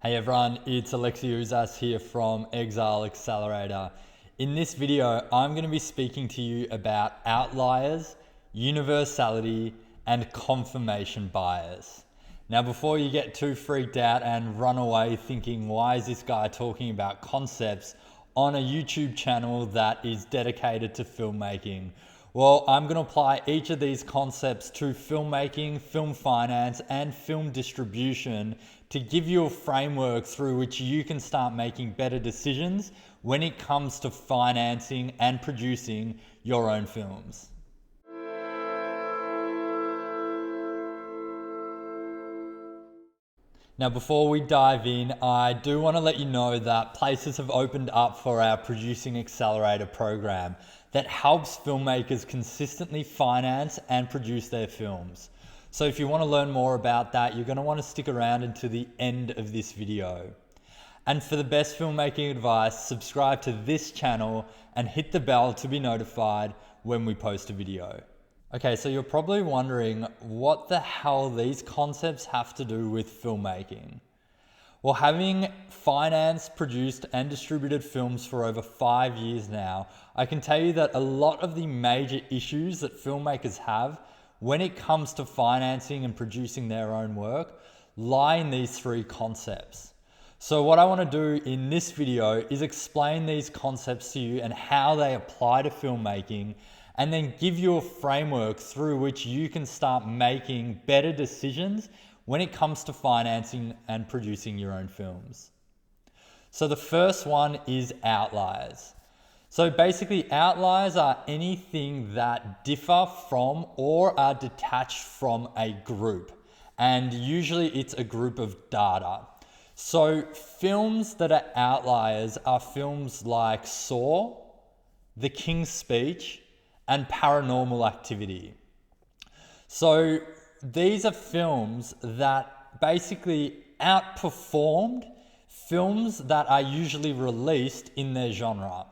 Hey everyone, it's Alexi Uzas here from Exile Accelerator. In this video, I'm going to be speaking to you about outliers, universality, and confirmation bias. Now, before you get too freaked out and run away thinking, why is this guy talking about concepts on a YouTube channel that is dedicated to filmmaking? Well, I'm going to apply each of these concepts to filmmaking, film finance, and film distribution to give you a framework through which you can start making better decisions when it comes to financing and producing your own films. Now, before we dive in, I do want to let you know that places have opened up for our Producing Accelerator program that helps filmmakers consistently finance and produce their films. So if you want to learn more about that, you're going to want to stick around until the end of this video. And for the best filmmaking advice, subscribe to this channel and hit the bell to be notified when we post a video. Okay, so you're probably wondering what the hell these concepts have to do with filmmaking. Well, having financed, produced, and distributed films for over 5 years now, I can tell you that a lot of the major issues that filmmakers have when it comes to financing and producing their own work lie in these three concepts. So what I want to do in this video is explain these concepts to you and how they apply to filmmaking, and then give you a framework through which you can start making better decisions when it comes to financing and producing your own films. So the first one is outliers. So basically, outliers are anything that differ from or are detached from a group. And usually it's a group of data. So films that are outliers are films like Saw, The King's Speech, and Paranormal Activity. So these are films that basically outperformed films that are usually released in their genre.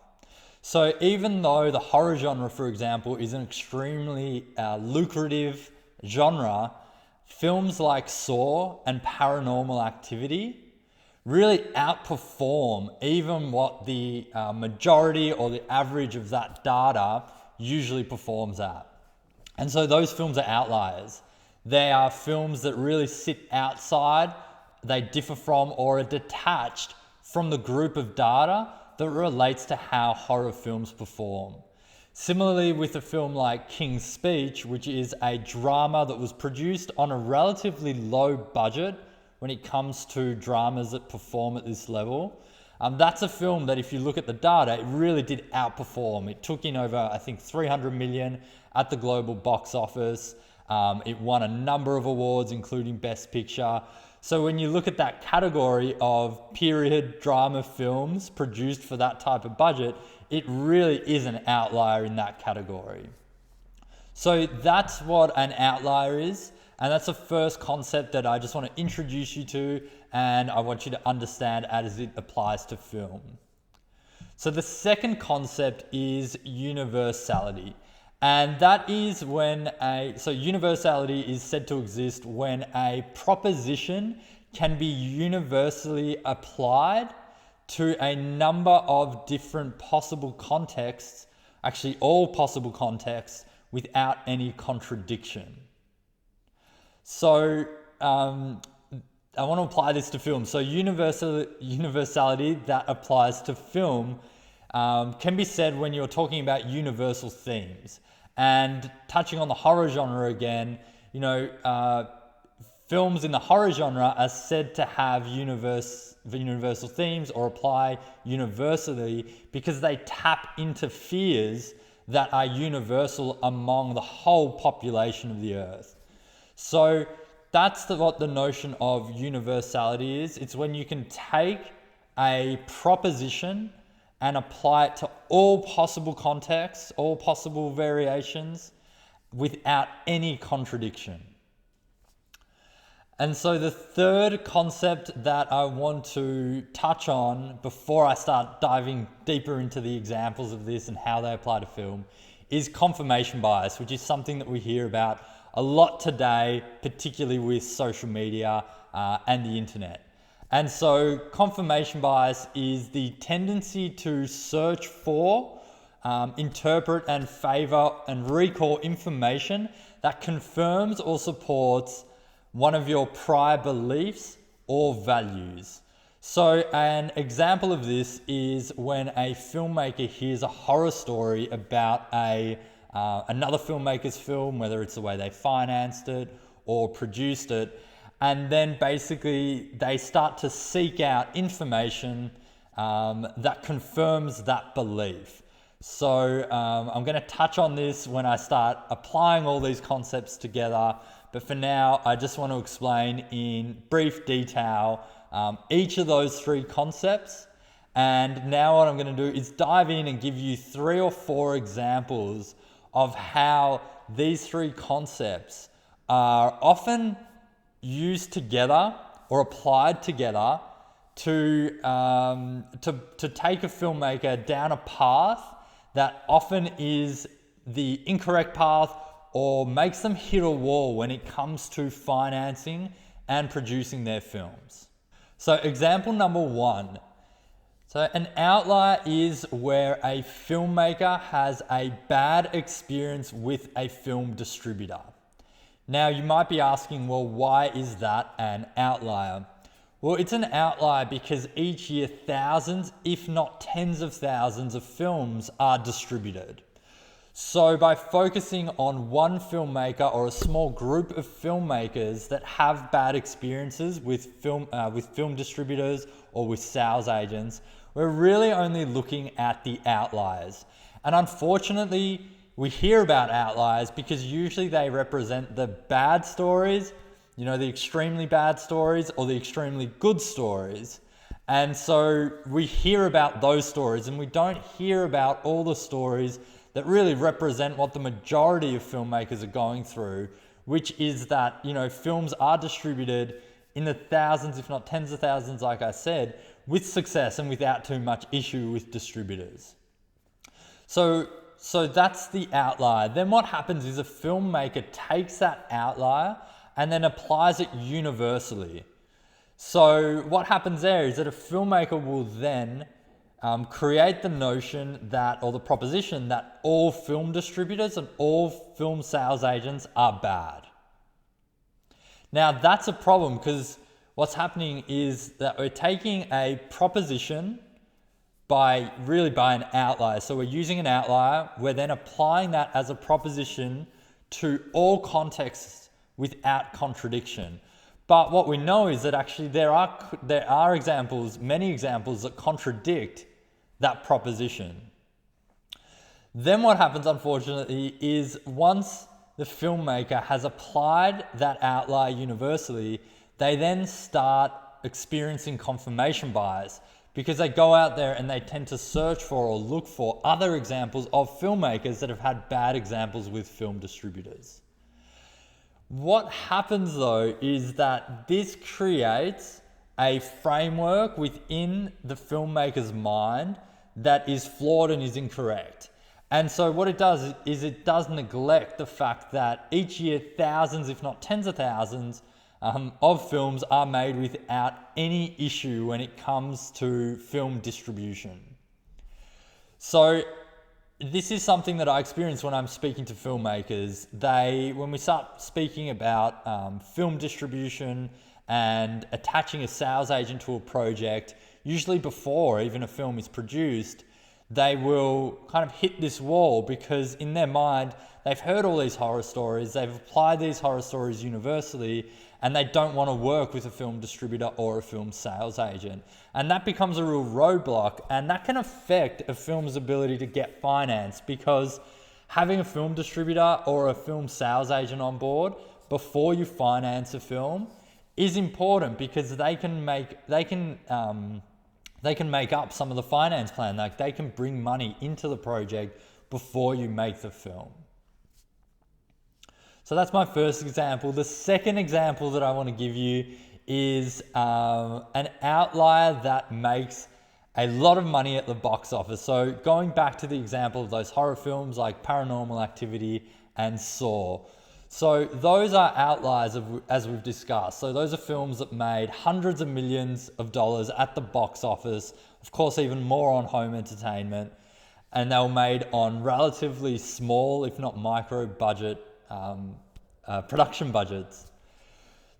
So even though the horror genre, for example, is an extremely lucrative genre, films like Saw and Paranormal Activity really outperform even what the majority or the average of that data usually performs at. And so those films are outliers. They are films that really sit outside, they differ from or are detached from the group of data that relates to how horror films perform. Similarly with a film like King's Speech, which is a drama that was produced on a relatively low budget when it comes to dramas that perform at this level. That's a film that if you look at the data, it really did outperform. It took in over, I think, 300 million at the global box office. It won a number of awards, including Best Picture. So when you look at that category of period drama films produced for that type of budget, it really is an outlier in that category. So that's what an outlier is. And that's the first concept that I just want to introduce you to, and I want you to understand as it applies to film. So the second concept is universality. And that is when universality is said to exist when a proposition can be universally applied to a number of different possible contexts, actually all possible contexts, without any contradiction. So I want to apply this to film. So universality that applies to film can be said when you're talking about universal themes. And touching on the horror genre again, films in the horror genre are said to have universal themes or apply universally because they tap into fears that are universal among the whole population of the earth. So that's what the notion of universality is. It's when you can take a proposition and apply it to all possible contexts, all possible variations, without any contradiction. And so the third concept that I want to touch on before I start diving deeper into the examples of this and how they apply to film is confirmation bias, which is something that we hear about a lot today, particularly with social media and the internet. And so confirmation bias is the tendency to search for, interpret and favor and recall information that confirms or supports one of your prior beliefs or values. So an example of this is when a filmmaker hears a horror story about another filmmaker's film, whether it's the way they financed it or produced it, and then basically they start to seek out information that confirms that belief. So I'm going to touch on this when I start applying all these concepts together, but for now I just want to explain in brief detail each of those three concepts. And now what I'm going to do is dive in and give you 3 or 4 examples of how these three concepts are often used together or applied together to take a filmmaker down a path that often is the incorrect path or makes them hit a wall when it comes to financing and producing their films. So example number 1. So an outlier is where a filmmaker has a bad experience with a film distributor. Now you might be asking, well, why is that an outlier? Well, it's an outlier because each year thousands, if not tens of thousands of films are distributed. So by focusing on one filmmaker or a small group of filmmakers that have bad experiences with film distributors or with sales agents, we're really only looking at the outliers. And unfortunately, we hear about outliers because usually they represent the bad stories, the extremely bad stories or the extremely good stories. And so we hear about those stories and we don't hear about all the stories that really represent what the majority of filmmakers are going through, which is that, films are distributed in the thousands, if not tens of thousands, like I said, with success and without too much issue with distributors. So that's the outlier. Then what happens is a filmmaker takes that outlier and then applies it universally. So what happens there is that a filmmaker will then create the notion that, or the proposition that all film distributors and all film sales agents are bad. Now that's a problem because what's happening is that we're taking a proposition by an outlier. So we're using an outlier, we're then applying that as a proposition to all contexts without contradiction. But what we know is that actually there are examples, many examples that contradict that proposition. Then what happens, unfortunately, is once the filmmaker has applied that outlier universally, they then start experiencing confirmation bias because they go out there and they tend to search for or look for other examples of filmmakers that have had bad examples with film distributors. What happens though is that this creates a framework within the filmmaker's mind that is flawed and is incorrect. And so what it does is it does neglect the fact that each year thousands, if not tens of thousands, of films are made without any issue when it comes to film distribution. So this is something that I experience when I'm speaking to filmmakers. When we start speaking about film distribution and attaching a sales agent to a project, usually before even a film is produced, they will kind of hit this wall because in their mind, they've heard all these horror stories, they've applied these horror stories universally, and they don't want to work with a film distributor or a film sales agent. And that becomes a real roadblock, and that can affect a film's ability to get financed because having a film distributor or a film sales agent on board before you finance a film is important because they can make up some of the finance plan. Like they can bring money into the project before you make the film. So that's my first example. The second example that I want to give you is an outlier that makes a lot of money at the box office. So going back to the example of those horror films like Paranormal Activity and Saw. So those are outliers as we've discussed. So those are films that made hundreds of millions of dollars at the box office, of course even more on home entertainment, and they were made on relatively small, if not micro budget production budgets.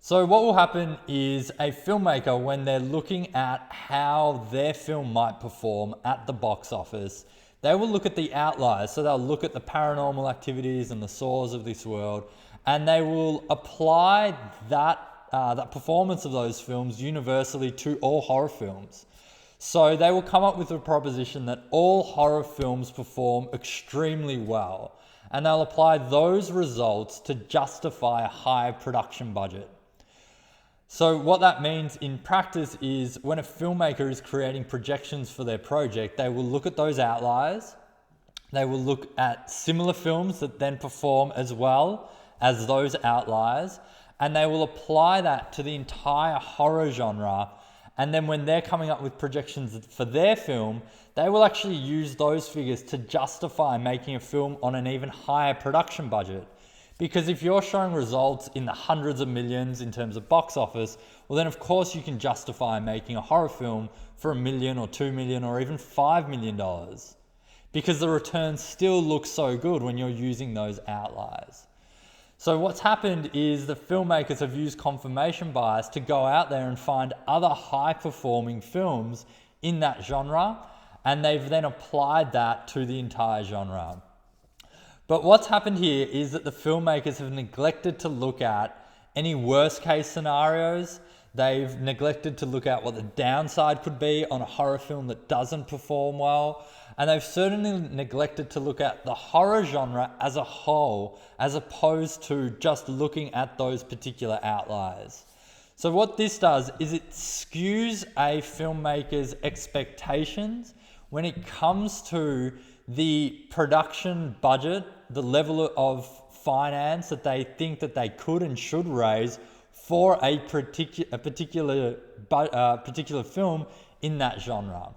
So what will happen is a filmmaker, when they're looking at how their film might perform at the box office, they will look at the outliers. So they'll look at the paranormal activities and the Saws of this world, and they will apply that performance of those films universally to all horror films. So they will come up with a proposition that all horror films perform extremely well, and they'll apply those results to justify a high production budget. So what that means in practice is when a filmmaker is creating projections for their project, they will look at those outliers, they will look at similar films that then perform as well as those outliers, and they will apply that to the entire horror genre. And then when they're coming up with projections for their film, they will actually use those figures to justify making a film on an even higher production budget. Because if you're showing results in the hundreds of millions in terms of box office, well then of course you can justify making a horror film for $1 million or $2 million or even $5 million. Because the returns still look so good when you're using those outliers. So what's happened is the filmmakers have used confirmation bias to go out there and find other high performing films in that genre, and they've then applied that to the entire genre. But what's happened here is that the filmmakers have neglected to look at any worst case scenarios. They've neglected to look at what the downside could be on a horror film that doesn't perform well. And they've certainly neglected to look at the horror genre as a whole, as opposed to just looking at those particular outliers. So what this does is it skews a filmmaker's expectations when it comes to the production budget, the level of finance that they think that they could and should raise for a particular film in that genre.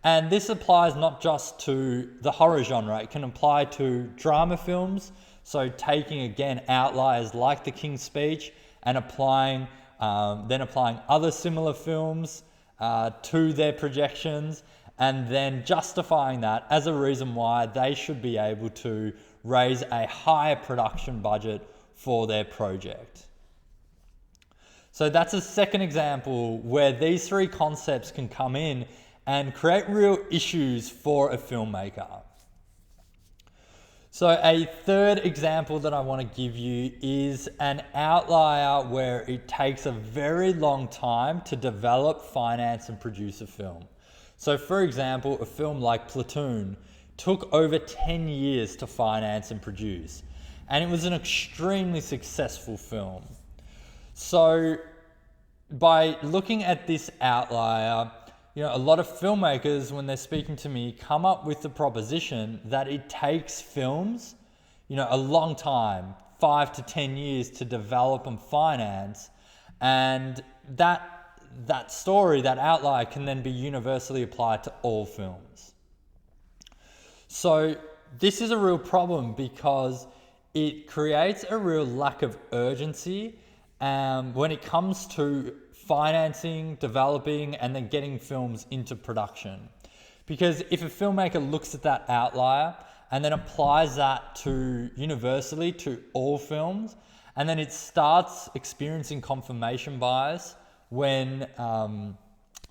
And this applies not just to the horror genre, it can apply to drama films. So taking again outliers like The King's Speech and applying other similar films to their projections, and then justifying that as a reason why they should be able to raise a higher production budget for their project. So that's a second example where these three concepts can come in and create real issues for a filmmaker. So a third example that I want to give you is an outlier where it takes a very long time to develop, finance, and produce a film. So for example, a film like Platoon took over 10 years to finance and produce, and it was an extremely successful film. So by looking at this outlier, a lot of filmmakers, when they're speaking to me, come up with the proposition that it takes films, a long time, 5 to 10 years to develop and finance, and that story, that outlier can then be universally applied to all films. So this is a real problem because it creates a real lack of urgency when it comes to financing, developing, and then getting films into production. Because if a filmmaker looks at that outlier and then applies that universally to all films, and then it starts experiencing confirmation bias when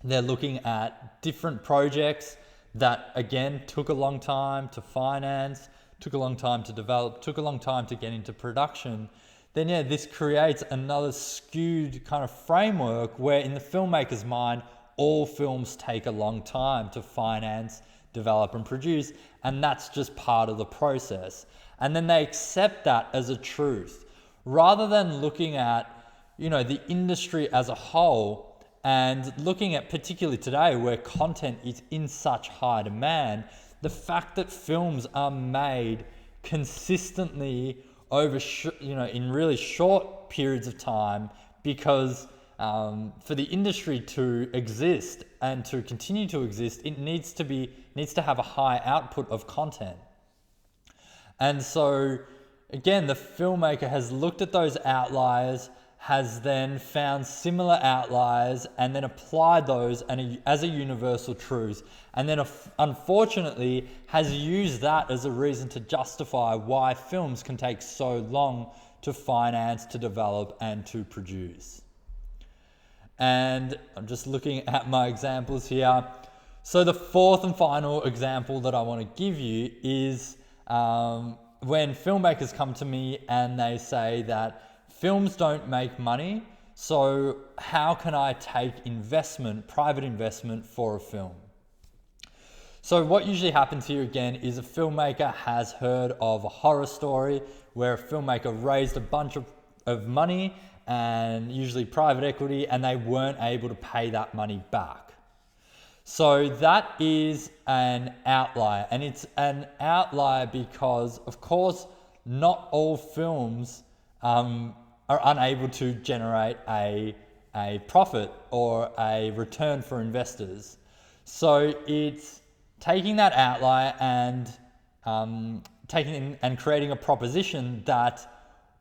they're looking at different projects that, again, took a long time to finance, took a long time to develop, took a long time to get into production, then this creates another skewed kind of framework where in the filmmaker's mind, all films take a long time to finance, develop, and produce, and that's just part of the process. And then they accept that as a truth, rather than looking at the industry as a whole and looking at, particularly today where content is in such high demand, the fact that films are made consistently over in really short periods of time, because for the industry to exist and to continue to exist, it needs to have a high output of content. And so again, the filmmaker has looked at those outliers, has then found similar outliers and then applied those as a universal truth, and then unfortunately has used that as a reason to justify why films can take so long to finance, to develop, and to produce. And I'm just looking at my examples here. So the fourth and final example that I want to give you is when filmmakers come to me and they say that films don't make money, so how can I take investment, private investment for a film? So what usually happens here again is a filmmaker has heard of a horror story where a filmmaker raised a bunch of money and usually private equity, and they weren't able to pay that money back. So that is an outlier, and it's an outlier because, of course, not all films are unable to generate a profit or a return for investors. So it's taking that outlier and creating a proposition that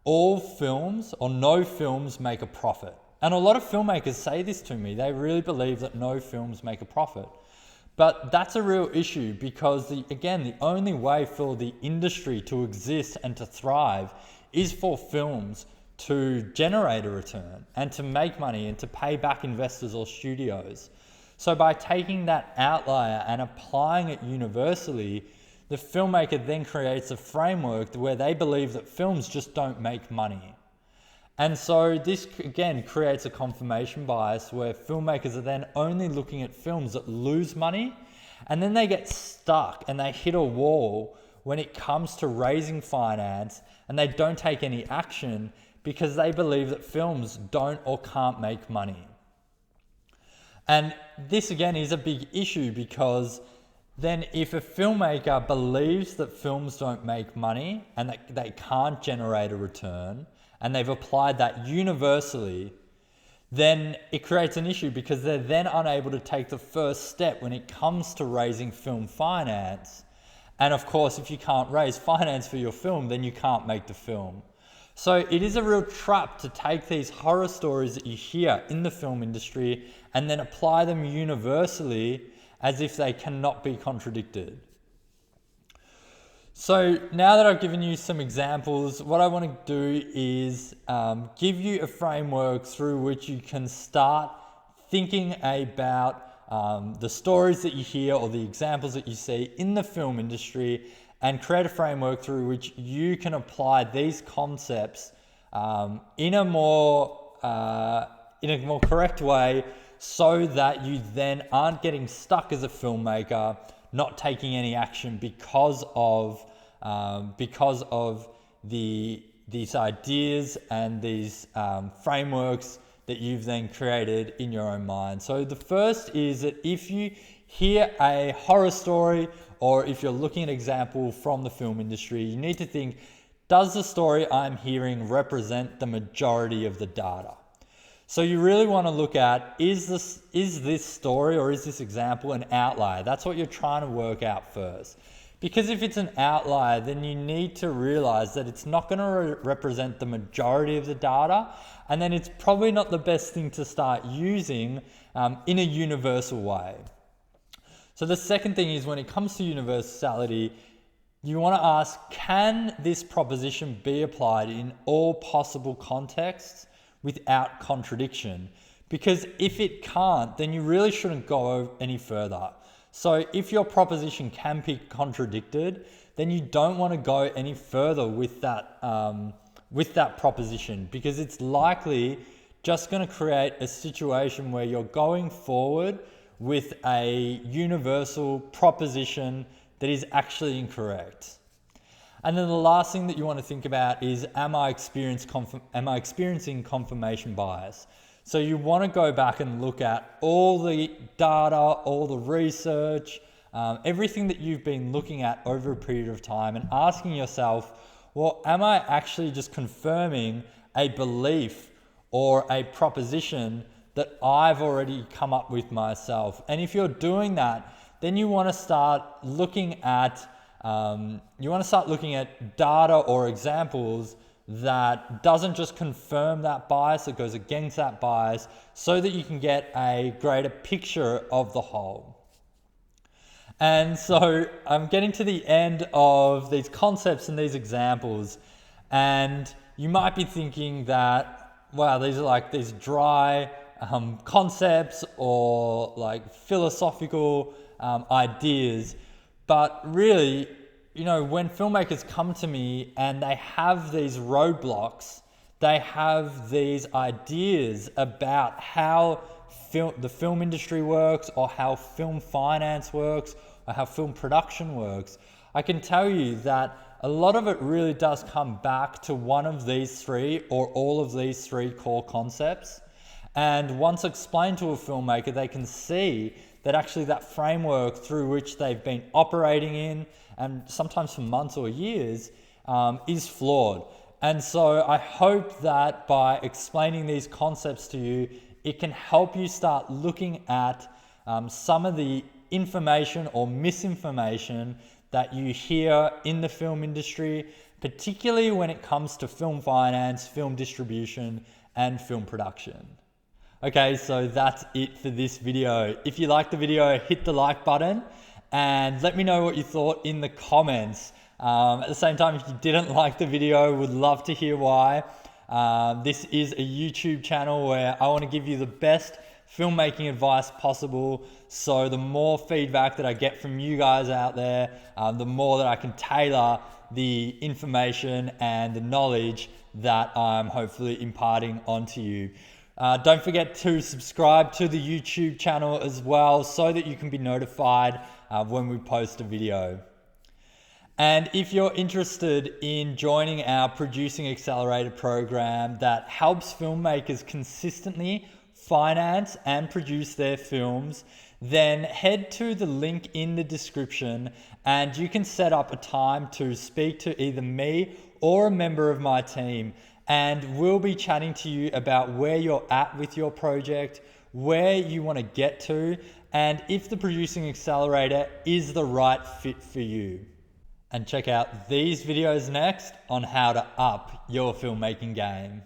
all films or no films make a profit. And a lot of filmmakers say this to me. They really believe that no films make a profit. But that's a real issue because, the only way for the industry to exist and to thrive is for films to generate a return and to make money and to pay back investors or studios. So by taking that outlier and applying it universally, the filmmaker then creates a framework where they believe that films just don't make money. And so this again creates a confirmation bias where filmmakers are then only looking at films that lose money, and then they get stuck and they hit a wall when it comes to raising finance, and they don't take any action because they believe that films don't or can't make money. And this again is a big issue because then if a filmmaker believes that films don't make money and that they can't generate a return, and they've applied that universally, then it creates an issue because they're then unable to take the first step when it comes to raising film finance. And of course, if you can't raise finance for your film, then you can't make the film. So it is a real trap to take these horror stories that you hear in the film industry and then apply them universally as if they cannot be contradicted. So now that I've given you some examples, what I want to do is give you a framework through which you can start thinking about the stories that you hear or the examples that you see in the film industry, and create a framework through which you can apply these concepts in a more correct way, so that you then aren't getting stuck as a filmmaker, not taking any action because of these ideas and these frameworks that you've then created in your own mind. So the first is that if you hear a horror story, or if you're looking at an example from the film industry, you need to think, does the story I'm hearing represent the majority of the data? So you really want to look at, is this story or is this example an outlier? That's what you're trying to work out first. Because if it's an outlier, then you need to realize that it's not going to represent the majority of the data, and then it's probably not the best thing to start using in a universal way. So the second thing is, when it comes to universality, you want to ask, can this proposition be applied in all possible contexts without contradiction? Because if it can't, then you really shouldn't go any further. So if your proposition can be contradicted, then you don't want to go any further with that proposition, because it's likely just going to create a situation where you're going forward with a universal proposition that is actually incorrect. And then the last thing that you want to think about is, am I experiencing confirmation bias? So you want to go back and look at all the data, all the research, everything that you've been looking at over a period of time, and asking yourself, well, am I actually just confirming a belief or a proposition that I've already come up with myself? And if you're doing that, then you want to start looking at You want to start looking at data or examples that doesn't just confirm that bias, it goes against that bias, so that you can get a greater picture of the whole. And so I'm getting to the end of these concepts and these examples, and you might be thinking that, wow, these are like these dry concepts or like philosophical ideas. But really, you know, when filmmakers come to me and they have these roadblocks, they have these ideas about how the film industry works, or how film finance works, or how film production works, I can tell you that a lot of it really does come back to one of these three or all of these three core concepts. And once explained to a filmmaker, they can see that actually that framework through which they've been operating in, and sometimes for months or years, is flawed. And so I hope that by explaining these concepts to you, it can help you start looking at some of the information or misinformation that you hear in the film industry, particularly when it comes to film finance, film distribution, and film production. Okay, so that's it for this video. If you liked the video, hit the like button and let me know what you thought in the comments. At the same time, if you didn't like the video, would love to hear why. This is a YouTube channel where I want to give you the best filmmaking advice possible. So the more feedback that I get from you guys out there, the more that I can tailor the information and the knowledge that I'm hopefully imparting onto you. Don't forget to subscribe to the YouTube channel as well, so that you can be notified when we post a video. And if you're interested in joining our Producing Accelerator program that helps filmmakers consistently finance and produce their films, then head to the link in the description and you can set up a time to speak to either me or a member of my team. And we'll be chatting to you about where you're at with your project, where you want to get to, and if the Producing Accelerator is the right fit for you. And check out these videos next on how to up your filmmaking game.